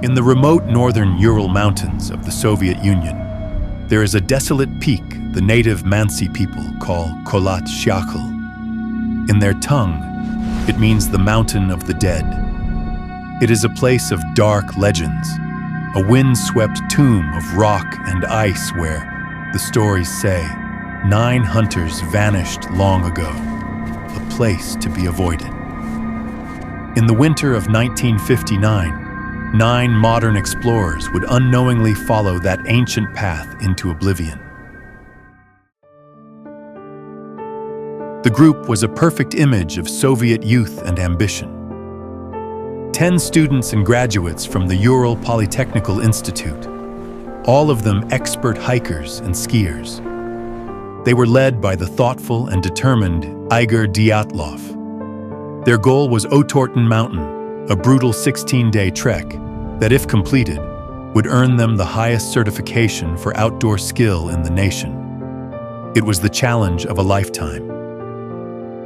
In the remote northern Ural Mountains of the Soviet Union, there is a desolate peak the native Mansi people call Kholat Syakhl. In their tongue, it means the mountain of the dead. It is a place of dark legends, a wind-swept tomb of rock and ice where, the stories say, 9 hunters vanished long ago, a place to be avoided. In the winter of 1959, 9 modern explorers would unknowingly follow that ancient path into oblivion. The group was a perfect image of Soviet youth and ambition. 10 students and graduates from the Ural Polytechnical Institute, all of them expert hikers and skiers. They were led by the thoughtful and determined Igor Dyatlov. Their goal was Outer Mountain, a brutal 16-day trek that, if completed, would earn them the highest certification for outdoor skill in the nation. It was the challenge of a lifetime.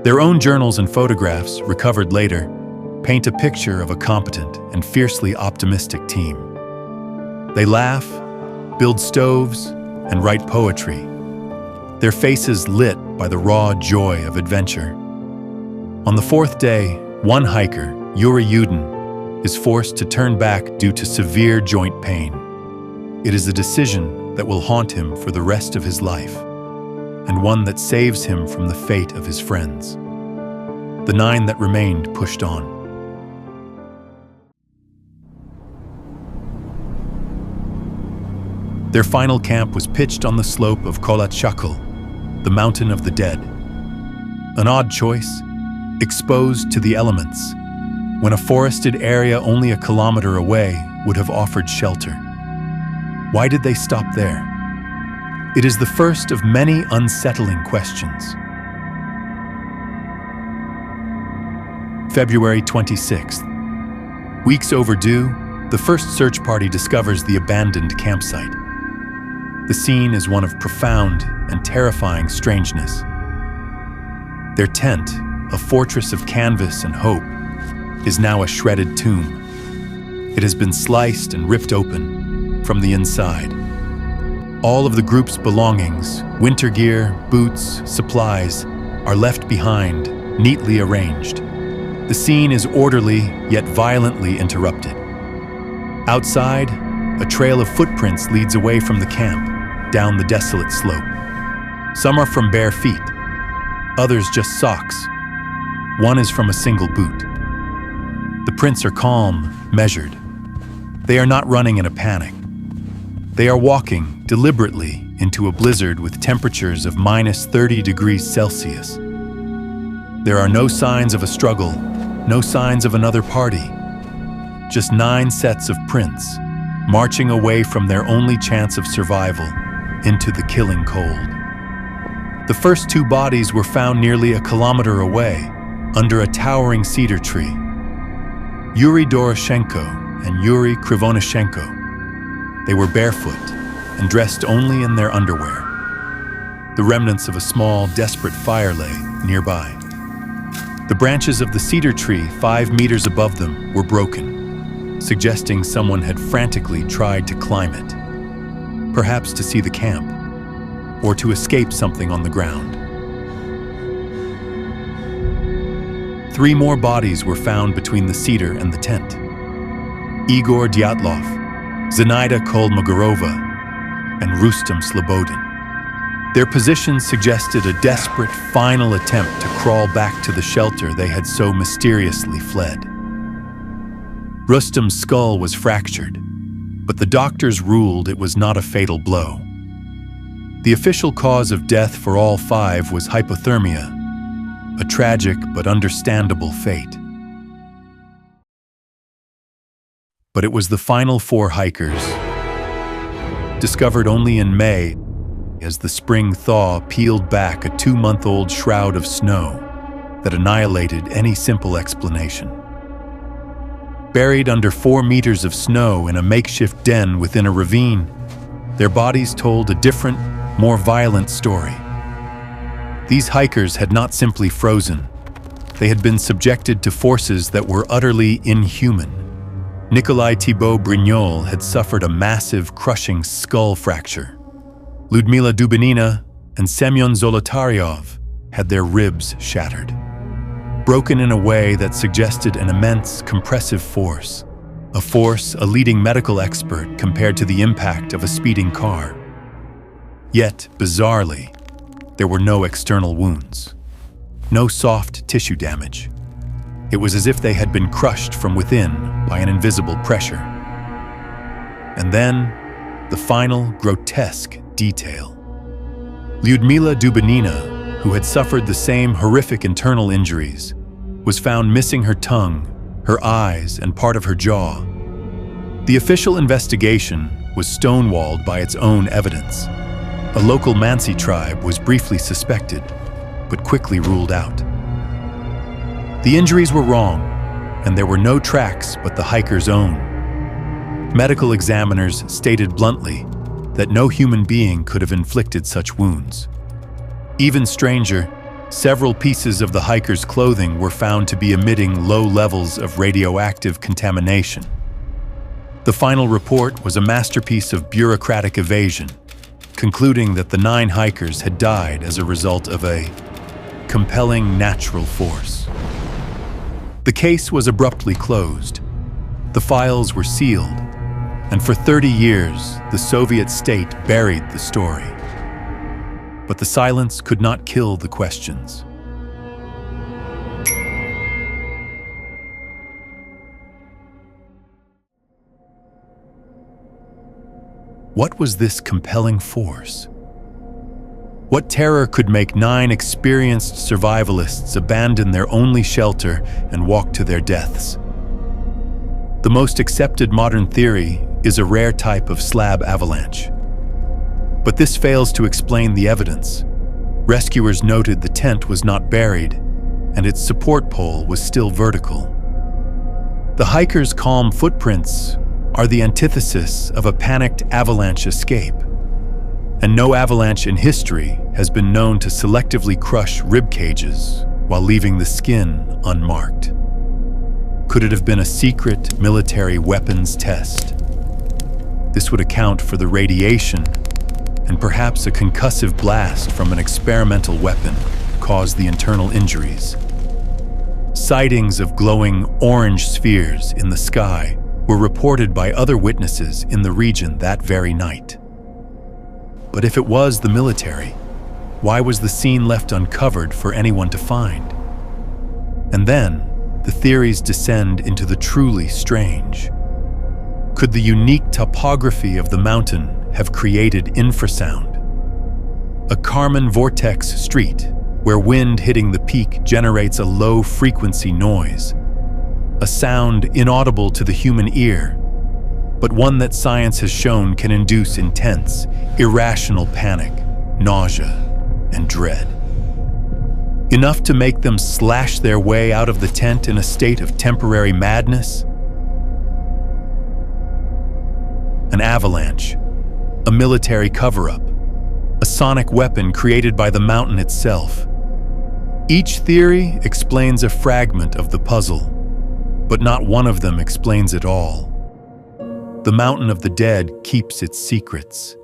Their own journals and photographs, recovered later, paint a picture of a competent and fiercely optimistic team. They laugh, build stoves, and write poetry, their faces lit by the raw joy of adventure. On the 4th day, one hiker, Yuri Yudin, is forced to turn back due to severe joint pain. It is a decision that will haunt him for the rest of his life, and one that saves him from the fate of his friends. The 9 that remained pushed on. Their final camp was pitched on the slope of Kholat Syakhl, the mountain of the dead. An odd choice, exposed to the elements, when a forested area only a kilometer away would have offered shelter. Why did they stop there? It is the first of many unsettling questions. February 26th. Weeks overdue, the first search party discovers the abandoned campsite. The scene is one of profound and terrifying strangeness. Their tent, a fortress of canvas and hope, is now a shredded tomb. It has been sliced and ripped open from the inside. All of the group's belongings, winter gear, boots, supplies, are left behind, neatly arranged. The scene is orderly yet violently interrupted. Outside, a trail of footprints leads away from the camp, down the desolate slope. Some are from bare feet, others just socks. One is from a single boot. The prints are calm, measured. They are not running in a panic. They are walking deliberately into a blizzard with temperatures of -30 degrees Celsius. There are no signs of a struggle, no signs of another party. Just 9 sets of prints, marching away from their only chance of survival into the killing cold. The first 2 bodies were found nearly a kilometer away, under a towering cedar tree. Yuri Doroshenko and Yuri Krivonyshenko. They were barefoot and dressed only in their underwear. The remnants of a small, desperate fire lay nearby. The branches of the cedar tree 5 meters above them were broken, suggesting someone had frantically tried to climb it, perhaps to see the camp, or to escape something on the ground. 3 more bodies were found between the cedar and the tent. Igor Dyatlov, Zenaida Kolmogorova, and Rustam Slobodin. Their positions suggested a desperate final attempt to crawl back to the shelter they had so mysteriously fled. Rustam's skull was fractured, but the doctors ruled it was not a fatal blow. The official cause of death for all 5 was hypothermia, a tragic but understandable fate. But it was the final 4 hikers, discovered only in May as the spring thaw peeled back a 2-month-old shroud of snow that annihilated any simple explanation. Buried under 4 meters of snow in a makeshift den within a ravine, their bodies told a different, more violent story. These hikers had not simply frozen. They had been subjected to forces that were utterly inhuman. Nikolai Thibault Brignol had suffered a massive, crushing skull fracture. Lyudmila Dubinina and Semyon Zolotaryov had their ribs shattered, broken in a way that suggested an immense compressive force, a force a leading medical expert compared to the impact of a speeding car. Yet, bizarrely, there were no external wounds, no soft tissue damage. It was as if they had been crushed from within by an invisible pressure. And then, the final grotesque detail. Lyudmila Dubinina, who had suffered the same horrific internal injuries, was found missing her tongue, her eyes, and part of her jaw. The official investigation was stonewalled by its own evidence. A local Mansi tribe was briefly suspected, but quickly ruled out. The injuries were wrong, and there were no tracks but the hiker's own. Medical examiners stated bluntly that no human being could have inflicted such wounds. Even stranger, several pieces of the hiker's clothing were found to be emitting low levels of radioactive contamination. The final report was a masterpiece of bureaucratic evasion, concluding that the 9 hikers had died as a result of a compelling natural force. The case was abruptly closed. The files were sealed, and for 30 years, the Soviet state buried the story. But the silence could not kill the questions. What was this compelling force? What terror could make 9 experienced survivalists abandon their only shelter and walk to their deaths? The most accepted modern theory is a rare type of slab avalanche. But this fails to explain the evidence. Rescuers noted the tent was not buried, and its support pole was still vertical. The hikers' calm footprints are the antithesis of a panicked avalanche escape. And no avalanche in history has been known to selectively crush rib cages while leaving the skin unmarked. Could it have been a secret military weapons test? This would account for the radiation, and perhaps a concussive blast from an experimental weapon caused the internal injuries. Sightings of glowing orange spheres in the sky were reported by other witnesses in the region that very night. But if it was the military, why was the scene left uncovered for anyone to find? And then, the theories descend into the truly strange. Could the unique topography of the mountain have created infrasound? A Kármán vortex street, where wind hitting the peak generates a low-frequency noise. A sound inaudible to the human ear, but one that science has shown can induce intense, irrational panic, nausea, and dread. Enough to make them slash their way out of the tent in a state of temporary madness? An avalanche, a military cover-up, a sonic weapon created by the mountain itself. Each theory explains a fragment of the puzzle, but not one of them explains it all. The Mountain of the Dead keeps its secrets.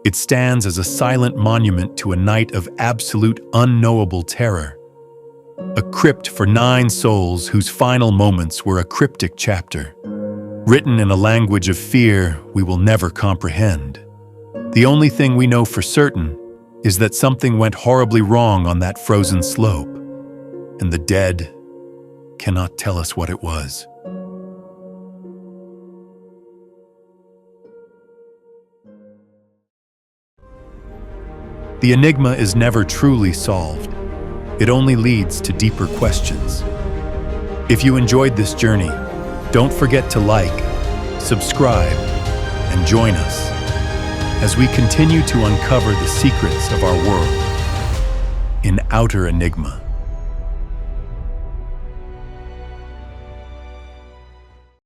It stands as a silent monument to a night of absolute unknowable terror. A crypt for 9 souls whose final moments were a cryptic chapter, written in a language of fear we will never comprehend. The only thing we know for certain is that something went horribly wrong on that frozen slope, and the dead cannot tell us what it was. The enigma is never truly solved. It only leads to deeper questions. If you enjoyed this journey, don't forget to like, subscribe, and join us as we continue to uncover the secrets of our world in Outer Enigma.